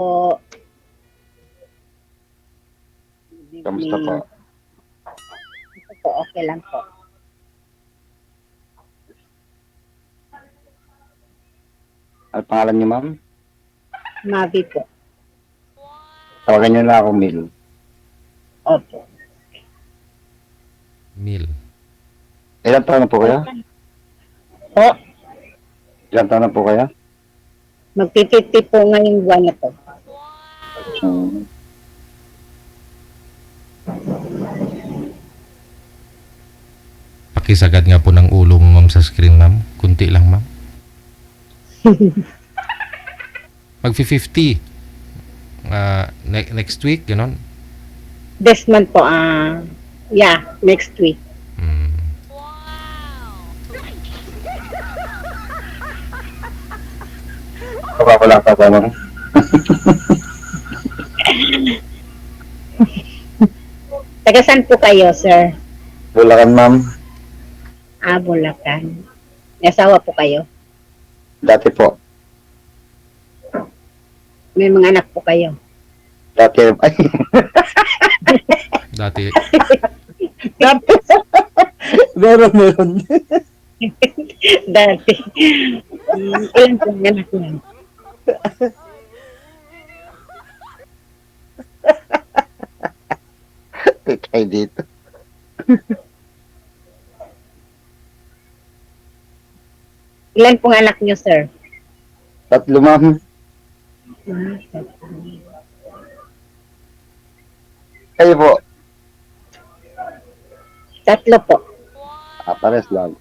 Po, good Kamusta po? evening. Ito po, okay lang po. Ano pangalan niyo, ma'am? Mavi po. Tawagan niyo na ako, Mil. Opo. Mil. Ilan taon na po kayo? Po, Ilan taon na po kayo? magpipiti po ngayong buwan na to. Hmm. Pakisagad nga po ng ulo mo, ma'am, sa screen, ma'am. Kunti lang, ma'am. Magfi-50. Next week, gano'n? This month po, yeah, next week. Mm. Wala ka ba, ma'am? Taga saan po kayo, sir? Bulacan, ma'am. Bulacan. May asawa po kayo? Dati po. May mga anak po kayo? Dati, ay, Dati, dati. meron. Dati. Ilan po ang anak niyan? Kaya dito. Ilan pong anak niyo, sir? Tatlo, ma'am. Kayo po. Tatlo po. Pares lang.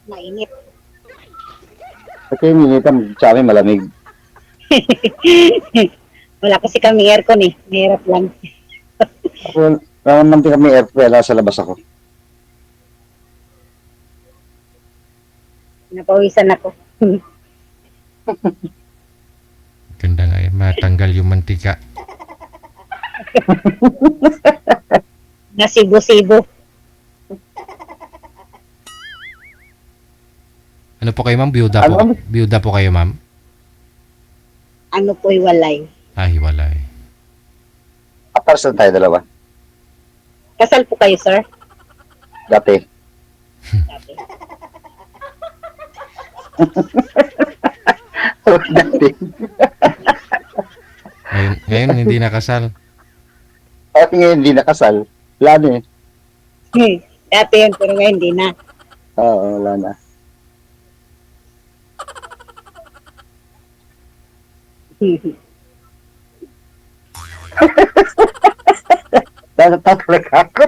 Mainit. Kasi ninitam sa amin malamig. Wala kasi kami aircon eh. Mahirap lang. Ako, naman din kami airfare, sa labas ako. Napawisan ako. ganda nga yan. Matanggal yung mantika. Nasibo-sibo. Ano po kayo, ma'am? Biyuda po. Ano? Biyuda po kayo, ma'am? Ano po iwalay. Hiwalay. Pares lang tayo dalawa. Kasal po kayo, sir? Dati. Dati. Dati. Ngayon hindi nakasal. Dati ngayon hindi nakasal. Wala na eh. Dati yun, pero ngayon hindi na. Oo, wala na. Tatapos ako.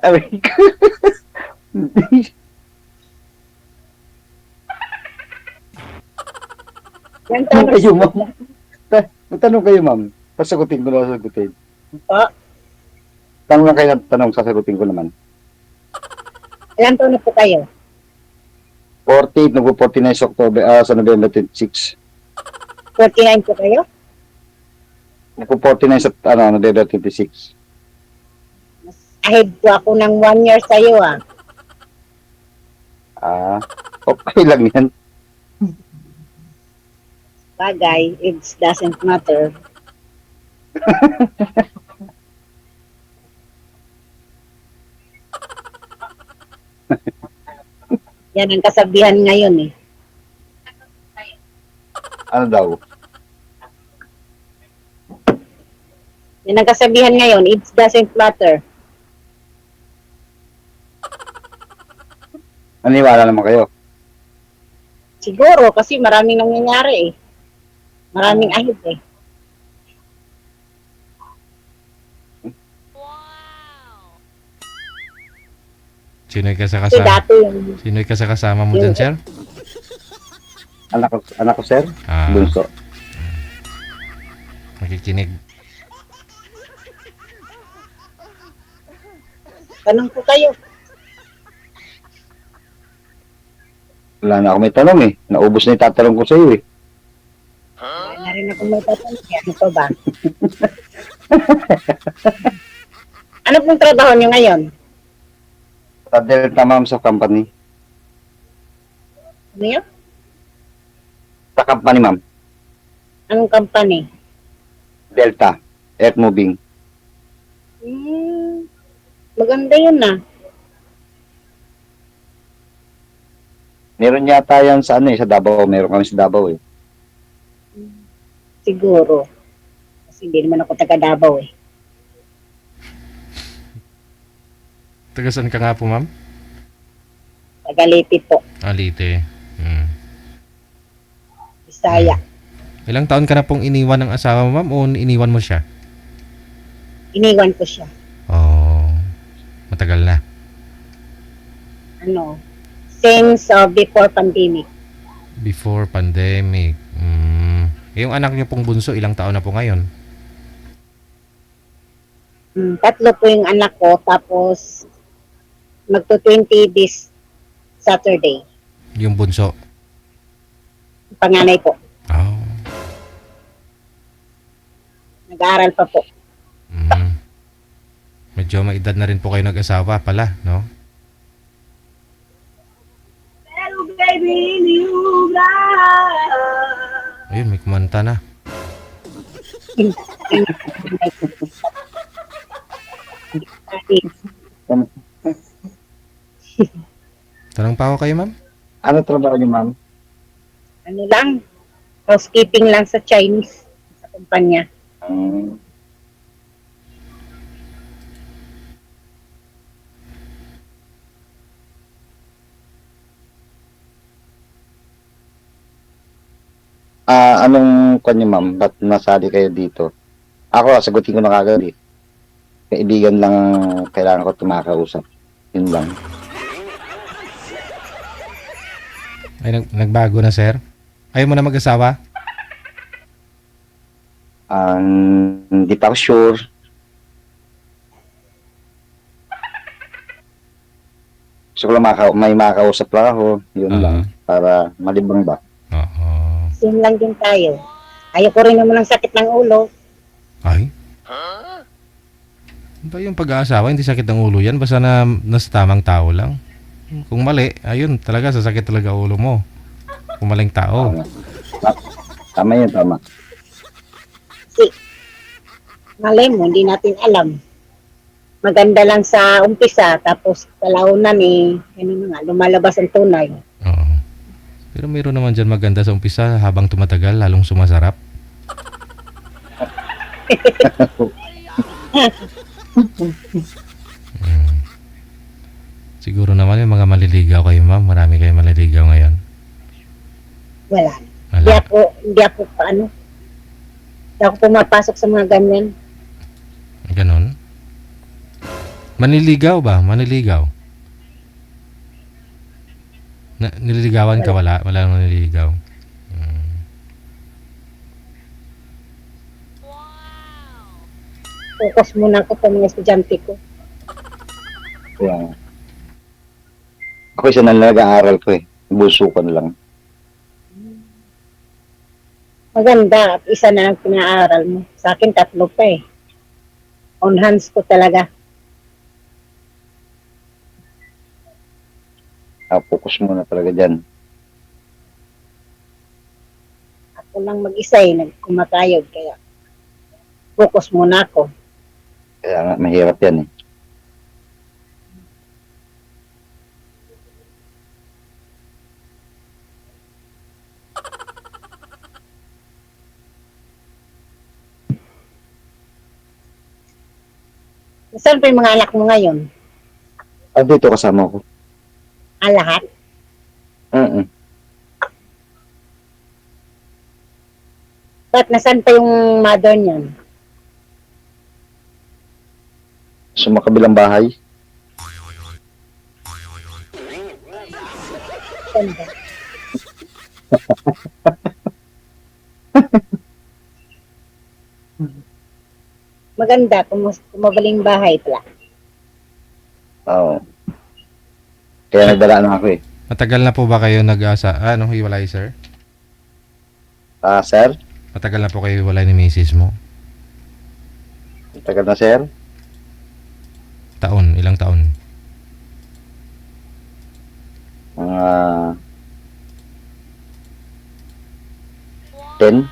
Aray ko. Yan Tanong taon kayo, ma'am. Tanong kayo, ma'am. Pasagutin ko na sasagutin. po. Tanong lang kayo ng tanong, sasagutin ko naman. Ilan taon na po kayo? 40, nagpo-49 sa October, sa November 26. 49 po kayo? Nagpo-49 sa, November 26. Ahead po ako ng 1 year sa'yo Okay lang yan. Bagay, it doesn't matter. Yan ang kasabihan ngayon eh. Ano daw? Yan ang kasabihan ngayon, it doesn't matter. Naniwala naman kayo. Siguro, kasi maraming nangyayari eh. Maraming ahid eh. Sino'y Kasi kasakasama? dati yung Sino'y kasakasama mo dyan, sir? Anak ko, sir. Ah, Bunso. makikinig. tanong po kayo. Wala na ako may tanong eh. Naubos na yung tatanong ko sa iyo eh. Wala na rin ako may tatanong. Ano pa ba? Ano pong trabaho niyo ngayon? Sa Delta, ma'am, sa company. Ano yun? Sa company, ma'am. Anong company? Delta. Earth moving. Maganda yun ah. Meron yata yan sa ano eh, sa Davao. Meron kami sa Davao eh. Siguro. Kasi hindi naman ako taga Davao eh. Taga saan ka nga po, ma'am? Taga Leyte po. Leyte. Hmm. Bisaya. Ilang taon ka na pong iniwan ng asawa mo, ma'am, o iniwan mo siya? Iniwan ko siya. Oh, matagal na. Ano? Since before pandemic. Before pandemic. Hmm. Yung anak niyo pong bunso, ilang taon na po ngayon? 3 po yung anak ko. Tapos magto-20 this Saturday. Yung bunso? Panganay po. Oh. Nag-aaral pa po. Hmm. Medyo may edad na rin po kayo nag-asawa pala, no? Ayun, may kumanta na. Tanong pa ako kayo, ma'am? Ano trabaho niyo, ma'am? Ano lang? Housekeeping lang sa Chinese. Sa kumpanya. Anong kanyo, ma'am? Ba't nasali kayo dito? Ako, sagutin ko na kagad eh. Kaibigan lang ang kailangan ko tumakausap. Yun lang. Ay, nagbago na, sir? Ayaw mo na mag-asawa? Hindi pa ako sure. Gusto ko lang may makausap lang ako. Yun lang. Para malibang ba? Oo. Same lang din tayo. Ayoko rin naman ng sakit ng ulo. Ay? Ba yung pag-aasawa, hindi sakit ng ulo yan. Basta na nasa tamang tao lang. Kung mali, ayun, talaga sasakit talaga ulo mo. Kung maling tao. Tama yun, tama. Kasi, malay mo, hindi natin alam. Maganda lang sa umpisa, tapos kalaunan eh, ano na nga, lumalabas ang tunay. Oo. Pero mayroon naman dyan maganda sa umpisa habang tumatagal, lalong sumasarap. Siguro naman yung mga maliligaw kayo, ma'am. Marami kayong maliligaw ngayon. Wala. Wala. Hindi ako paano. Hindi ako pumapasok sa mga ganyan. Ganon. Maniligaw ba? Maniligaw. Nililigawan ka? Wala. Wala nang maniligaw. Focus muna ako sa mga estudyante ko. Kaya, ako isa na nag-aaral ko eh. Busukan lang. Maganda at isa na lang pinaaral mo. Sa akin, 3 pa eh. On hands ko talaga. Focus muna talaga dyan. Ako lang mag-isa eh, nagkumakayod. Kaya focus muna ako. Kaya nga, mahirap yan eh. Saan pa yung mga anak mo ngayon? Dito kasama ko. Lahat? Ba't nasaan pa yung mother niyan? Sa makabilang bahay. Saan ba? Maganda kung mabaling bahay pala. Oo. Kaya nagdala na ako eh. Matagal na po ba kayo hiwalay, sir? Sir? Matagal na po kayo hiwalay ni misis mo? Tagal na, sir? Taon, ilang taon? Mga 10?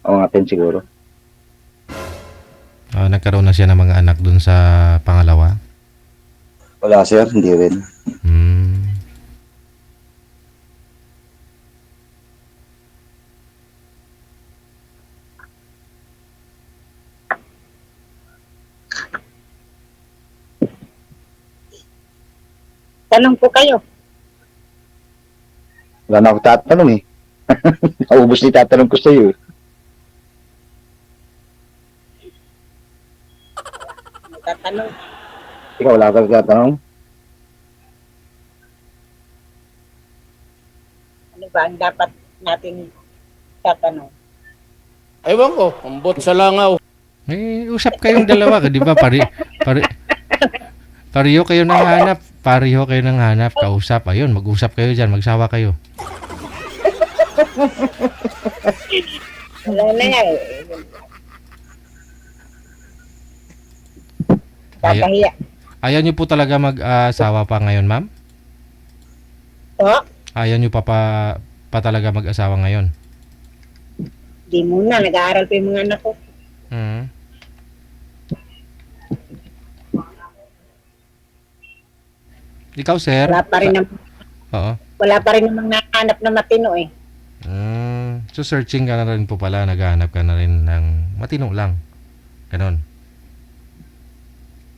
O mga 10 siguro. Nagkaroon na siya ng mga anak dun sa pangalawa? Wala sir, hindi rin. Hmm. Tanong po kayo. Wala na ako tatanong eh. Naubos na tatanong ko sa iyo. Tatanong. Ikaw, wala ka tatanong? Ano ba ang dapat natin tatanong? Ewan ko, ambot sa langaw. Usap kayong dalawa, di ba? Pareho kayo ng hanap. Pareho kayo ng hanap. Kausap. Ayun, mag-usap kayo dyan. Magsawa kayo. Wala na nga eh. Kakahiya. Ayaw niyo po talaga mag-asawa pa ngayon, ma'am? Po, Ayaw niyo pa talaga mag-asawa ngayon? di muna. Nag-aaral pa yung mga anak ko. Hmm. Ikaw, sir? Wala pa rin Oo. wala pa rin namang nahanap na matino eh. So, searching ka na rin po pala. Naghahanap ka na rin ng matino lang. Ganon.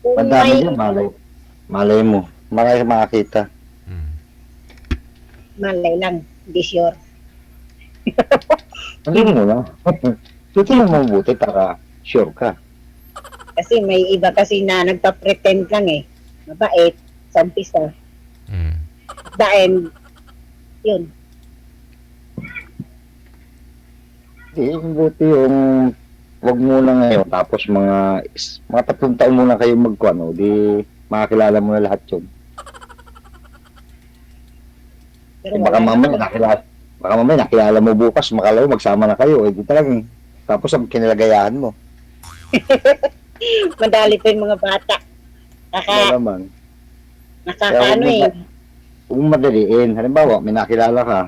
Kung Madami may yan, malay mo. Marami makakita. Hmm. malay lang, di sure. Hindi mo lang. Titignan mo mabuti para sure ka. Kasi may iba kasi na nagpa-pretend lang eh. Mabait, sa umpisa. Hmm. The end, yun. Hindi, mabuti yung wag muna ngayon. Tapos mga 3 taon muna kayo magkuano. Di makakilala mo na lahat yun. Pero Baka mamaya nakilala mo bukas, makalaw, magsama na kayo. Eh, di talagang, tapos ang kinilagayahan mo. madali pa yung mga bata. Wala naman. Nakakaano eh. Kung madaliin, halimbawa, may nakilala ka,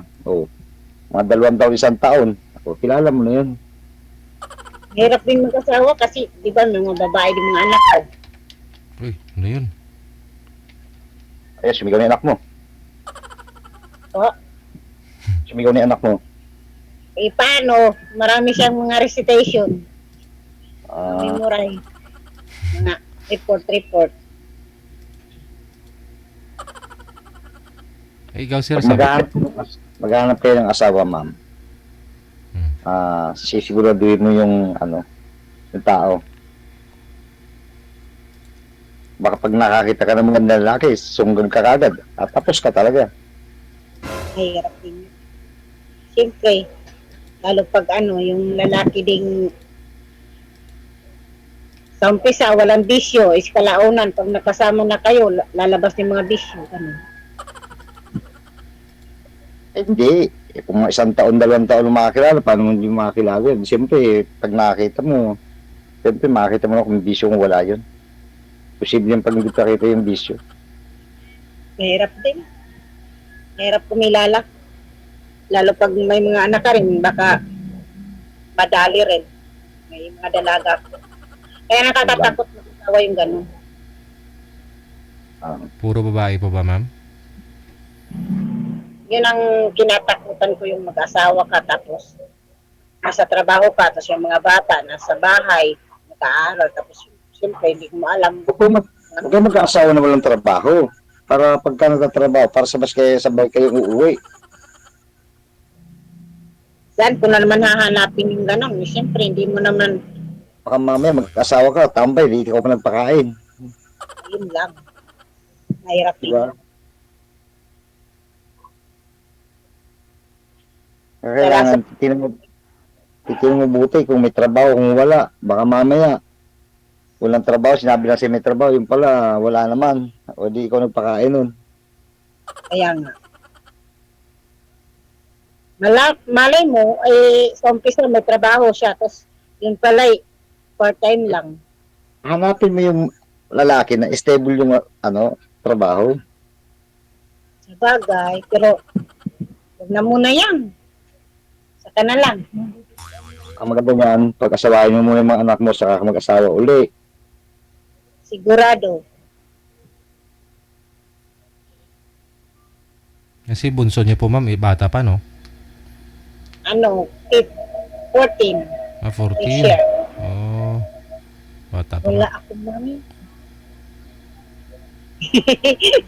mga 2 taon, 1 taon, kilala mo na yun. Hirap din mag-asawa kasi, di ba, mga babae din mga anak ko. Uy, ano yun? Ay, sumigaw na anak mo. O, Sumigaw na anak mo. eh paano? Marami siyang mga recitation. Ah, Memorize. Mga report. Ikaw, sir, pag sabi. maghanap kayo ng asawa, ma'am. Hmm. Sisiguraduhin mo yung tao. Baka pag nakakita ka ng magandang lalaki, sunggab ka kagad. At tapos ka talaga. Mahirap din yun. Siyempre, lalo pag yung lalaki ding sa umpisa, walang bisyo, is kalaunan, pag nakasama na kayo, lalabas yung mga bisyo. Ganun. Hindi. Kung 1 taon, 2 taon makakilala, paano mo hindi makakilala yun? Siyempre, pag nakakita mo, makakita mo na kung bisyo kung wala yun. Posible yung pag hindi pakita yung bisyo. Mahirap din. Mahirap kumilala. Lalo pag may mga anak ka rin, baka madali rin. May mga dalaga. Kaya nakakatakot mag-asawa yung gano'n. Puro babae po ba, ma'am? Yun ang kinatakutan ko, yung mag-asawa ka tapos nasa trabaho ka, tapos yung mga bata nasa bahay, nag-aaral, tapos siyempre hindi mo alam. Huwag kayo mag-aasawa na walang trabaho. Para pagka nagtatrabaho, para sabay kayo uuwi. Saan ko na naman hahanapin yung gano'n? Siyempre hindi mo naman, Baka mamaya mag-asawa ka, tambay, di ka pa nagpakain. yun lang. Mahirap din. Diba? Kailangan titingnan mo buti kung may trabaho, kung wala. Baka mamaya, walang trabaho, sinabi lang siya may trabaho, yung pala, wala naman. O di ikaw nagpakain nun. Kaya nga. Malay mo, sa umpisa may trabaho siya, tapos yun pala part-time lang. Hanapin mo yung lalaki na stable yung trabaho. Sa bagay, pero huwag na muna yan. Saka na lang. Ang maganda niyan, pag-asawahin mo muna yung mga anak mo, saka ka mag-asawa uli. Sigurado. Kasi bunso niya po, ma'am, bata pa, no? Ano, 14. Ah, 14. Share. Oh, bata pa. Wala ako, mami.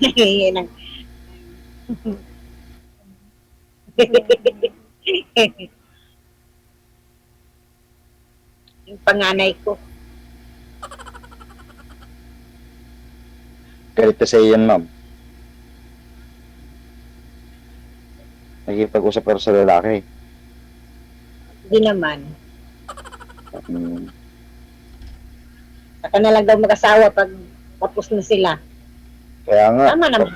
Nangihingi ng... Yung panganay ko. Galit na sa iyan, ma'am. Nakikipag-usap ka sa lalaki. Hindi naman. Hmm. Saka na lang daw mag-asawa pag tapos na sila. Kaya nga, Tama naman.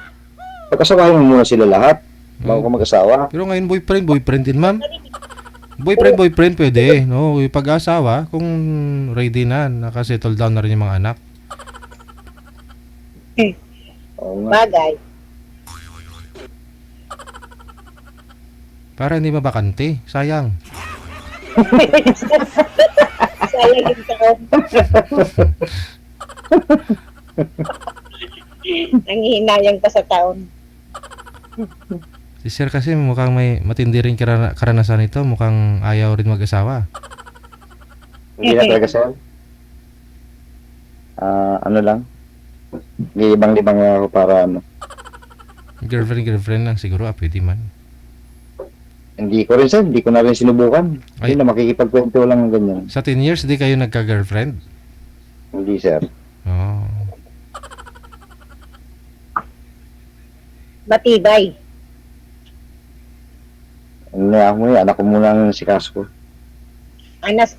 pag-asawahin mo muna sila lahat, bago ka mag-asawa. Pero ngayon, boyfriend din, ma'am. Boyfriend, pwede. No, yung pag-asawa, kung ready na, nakasettle down na rin yung mga anak. Oo nga. Bagay. Para hindi mabakante. Sayang. Sayang yung taon. Nanghihinayang pa sa taon. Si Sir kasi mukhang may matindi rin karanasan ito. Mukhang ayaw rin mag-asawa. Hindi na talaga sir. Ano lang, libang-libang lang ako para Girlfriend lang siguro. Pwede man. hindi ko rin sir, hindi ko na rin sinubukan. Ay. Hindi na makikipagkwento lang ng ganyan. Sa 10 years, di kayo nagka-girlfriend? Hindi sir. Oh. Matibay. Ano na ako anak ko muna ang sikas ko. Anas,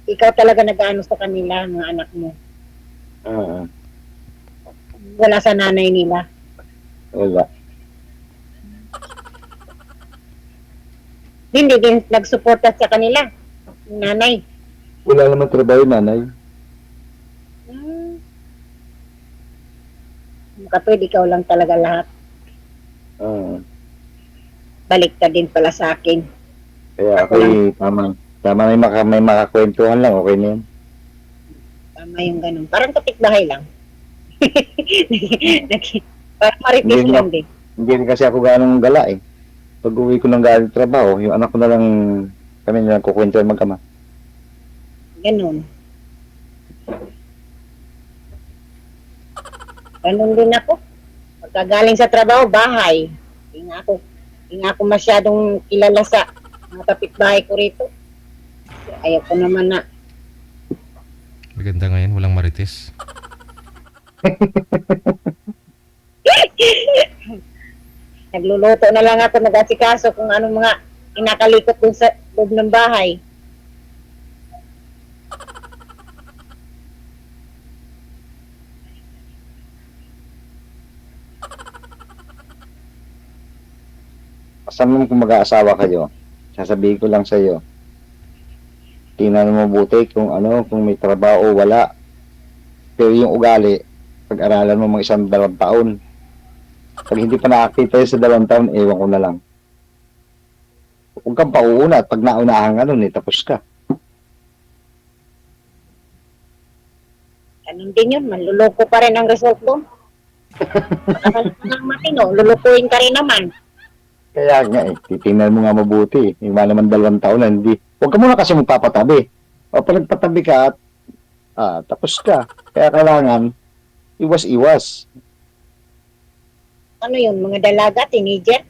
ikaw talaga nag-ano sa kanila, mga anak mo. Oo. Wala sa nanay nila. Wala. Hindi din nagsuporta sa kanila. Yung nanay. Wala naman trabaho nanay. Kapag ikaw lang talaga lahat. Oo. Balik ka din pala sa akin. Kaya ako tama. Tama na yung may makakwentuhan lang, okay na yan. Tama yung ganun. Parang kapitbahay lang. Parang maritis Hindi lang din. Hindi rin kasi ako ganong gala eh. Pag uwi ko ng galing trabaho, yung anak ko na lang kami na lang kukwentuhan magkama. Ganun. Ganun din ako. Pagkagaling sa trabaho, bahay. Hindi nga ako masyadong kilala sa mga kapitbahay ko rito. Ayaw ko naman na Maganda ngayon, walang marites. nagluluto na lang ako, nag-asikaso kung anong mga inakalikot dun sa loob ng bahay. Basta mo kung mag-aasawa kayo, sasabihin ko lang sa iyo. Tingnan mo mabuti kung kung may trabaho o wala. Pero yung ugali, pag-aralan mo mga 1-2 taon. Pag hindi pa nakakita yun sa 2 taon, ewan ko na lang. Huwag kang pauuna at pag naunahan tapos ka. Ganun din yun, manluloko pa rin ang result doon. Ng matino, lulukuin ka rin naman. Kaya nga titingnan mo nga mabuti. Yung mga naman 2 taon na hindi. Huwag ka muna kasi magpapatabi. O pag nagpatabi ka at tapos ka. Kaya kailangan iwas-iwas. Ano yun, mga dalaga, teenager?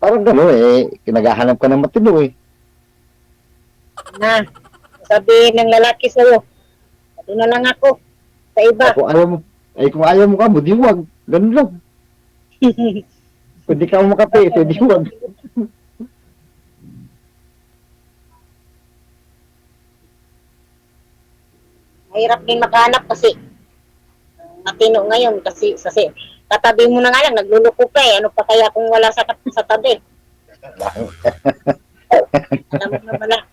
Parang gano'n kinagahanap ka ng matino Na, sabihin ng lalaki sa'yo, ito na lang ako, sa iba. Kung ayaw mo ka mo, di wag. Ganun lang. Kung di ka makape, di wag. Mahirap din makahanap kasi matino ngayon kasi katabi mo na nga lang, nagluluko ka eh. Ano pa kaya kung wala sa tabi? Alam mo naman na,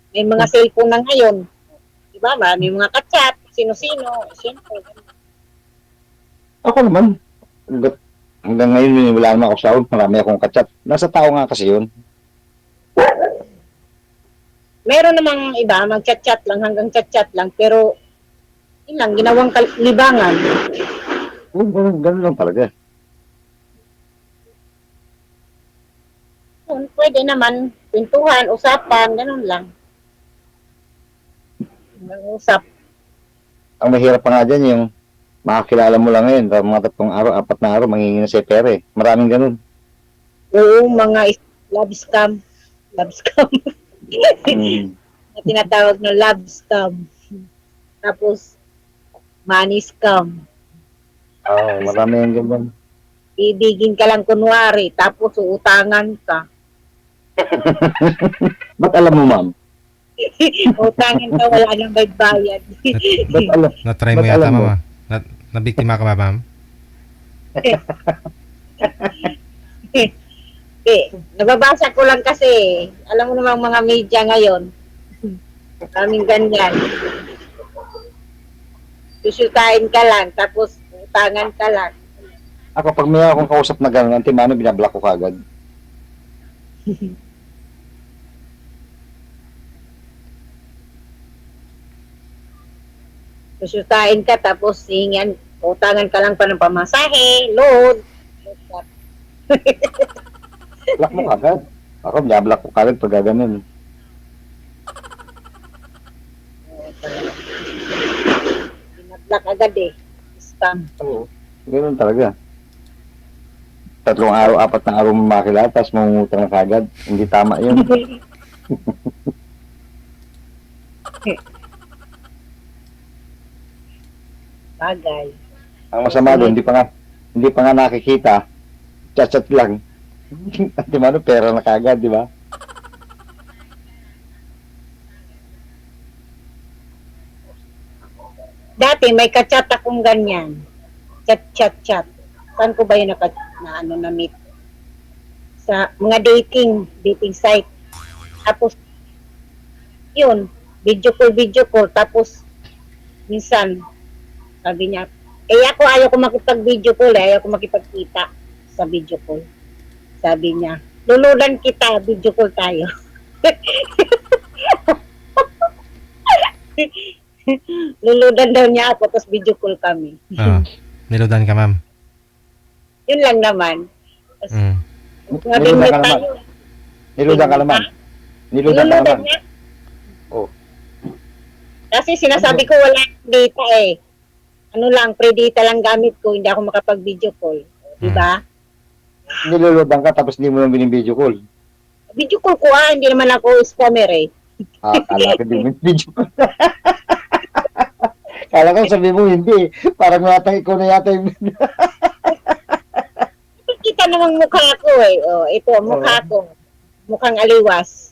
may mga cellphone na ngayon. Diba ba? May mga kachat, sino-sino. Siyempre. Ako naman, hanggang ngayon wala naman ako sahod, marami akong kachat. Nasa tao nga kasi yun. Meron namang iba, mag-chat-chat lang, hanggang chat-chat lang, pero yun lang, ginawang libangan. Ganun lang talaga. Yun, pwede naman, pintuhan, usapan, ganun lang. Mag-usap. Ang mahirap pa nga dyan yung makakilala mo lang ngayon, mga 3 araw, 4 na araw, mangingi na sa pere. Maraming ganun. Oo, mga love scam. Love scam. Mm. Na tinatawag na love scam. Tapos, money scam. Marami yung ganun. Ibigin ka lang kunwari, tapos uutangan ka. Ba't alam mo, ma'am? Utangan ka, wala nang bayad. Ba't alam? Na-try mo Ba't yata, alam mo? ma'am. Nabiktima ka ba, ma'am? Nababasa ko lang kasi, alam mo namang mga media ngayon, kaming ganyan. Susultahin ka lang, tapos utangan ka lang. Ako, pag may akong kausap na gano'n, antimano, binablock ko kagad. Susultahin ka, tapos hingan, utangan ka lang pa ng pamasahe, load. Block mo kagad. Ako, binablock ko kagad pag gano'n. Binablock agad eh. Scam. Oo. Ganun talaga. 3 araw, 4 na araw mo makilala, tapos mangungutang na kagad. Hindi tama yun. Bagay. Ang masama doon, hindi pa nga nakikita. Chat-chat lang. Di ba, pera na kagad, di ba? Dati may kachat akong ganyan. Chat. Saan ko ba yun na meet? Sa mga dating site. Tapos, yun, video call. Tapos, minsan, sabi niya, ayaw ko makipag-video call, ayaw ko makipagkita sa video call. Sabi niya, lululan kita, video call tayo. Luludan daw niya ako, tapos video call kami. Oo. Niludan ka, ma'am. Yun lang naman. Tapos, Mm. naging Niludan meet ka naman. tayo. Niludan ka naman. Niludan ka Niluludan naman. niya. Oh. Kasi sinasabi ko wala data eh. Ano lang, pre-data lang gamit ko, hindi ako makapag-video call. Diba? Niluludan ka, tapos hindi mo lang binibideo call. Video call ko hindi naman ako scammer eh. Kala ko din video call. Kala ko sabi mo hindi. Parang yata ikaw na yata yung... Kita namang mukha ko eh. Oh, ito, mukha ko. Mukhang aliwas.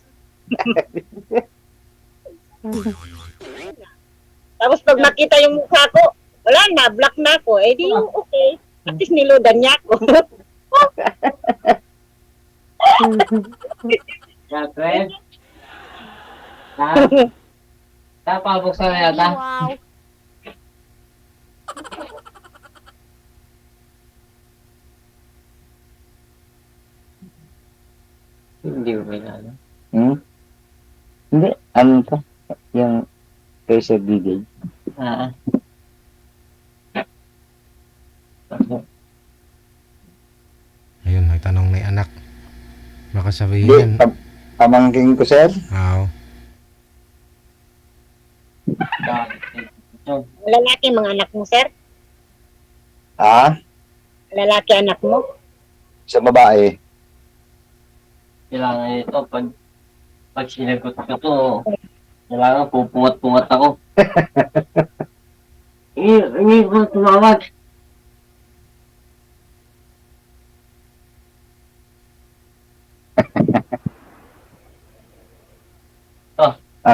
Tapos pag makita yung mukha ko, wala na, black na ako. Eh di okay. At least nilodan niya ako. Siyempre. Napabuksan na yata. Wow. Hindi ko kailangan. Hindi. Ano to? Yung kaysa DJ. Ah. Ayun, nagtanong na yung anak. Baka Hindi. sabihin, Pamangking ko, sir. wow. Lalaki mga anak mo, sir? Lalaki anak mo? Sa babae. Kailangan ito. Pag sinagot ko to, kailangan pupungat-pungat ako. Hindi ko tumawag.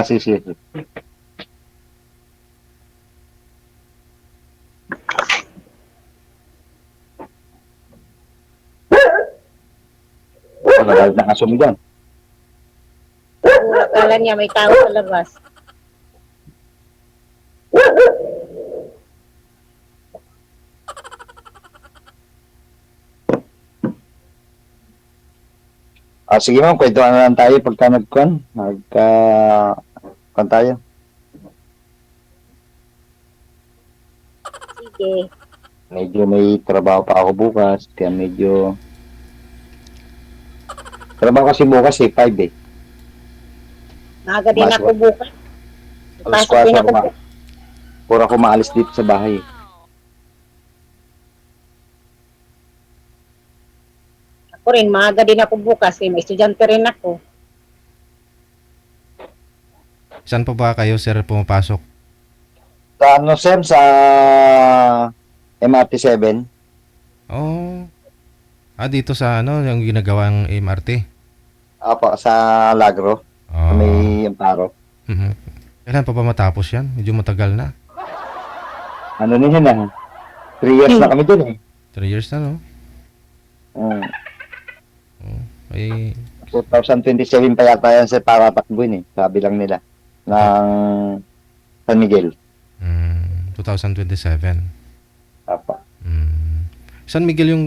Sige. Nagalit na aso mo dyan. Akala niya may tao sa labas. Sige ma'am, kwentuhan na lang tayo pagka nagkuhan tayo. Sige. Medyo may trabaho pa ako bukas, kaya medyo... Trabaho kasi bukas 5 eh. Maaga din Mas- ako bukas. Alas Pasok din 4 ako. pura ako maalis dito sa bahay. Ako rin, maaga din ako bukas. May estudyante rin ako. Saan po ba kayo, sir, pumapasok? Sa ano sir, sa MRT7, Oh. Dito sa ano, yung ginagawang MRT. sa Lagro, Oh. may Amparo. Mhm. Kailan pa ba matapos yan? Medyo matagal na. Ano na yun 3 years na kami dun eh. 3 years na, no? Mm. Ay, 2027 pa yata yan sir para takbuhin eh. Sabi lang nila. Ng San Miguel. 2027. Apa. San Miguel yung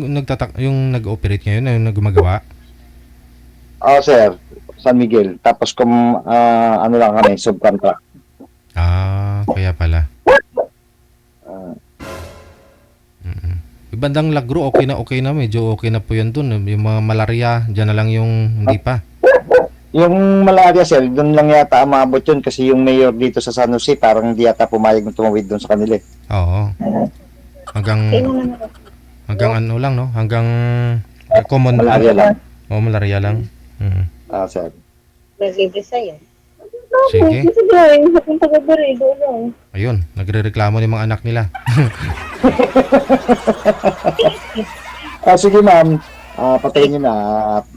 yung nag-operate ngayon, yung gumagawa? Sir. San Miguel. Tapos kung ano lang kami, subcontract. Kaya pala. Ah, Bandang Lagro, okay na, medyo okay na po yan dun. Yung mga malaria, dyan na lang yung hindi pa. yung malaria sir, doon lang yata umabot yun kasi yung mayor dito sa San Jose parang hindi yata pumayag na tumawid doon sa kanila eh. Oo. Hanggang ano lang, no? Hanggang common Malaria lang. malaria lang. Sir. Nag-libre sa'yo. Sige. Sige, yung taga-barido lang. Ayun, nagrereklamo yung mga anak nila. Sige ma'am, patayin nyo na.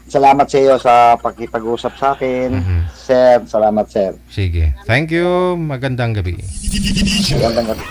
Salamat sa iyo sa pakipag-usap sa akin. Sir, salamat sir. Sige. Thank you. Magandang gabi. Magandang gabi.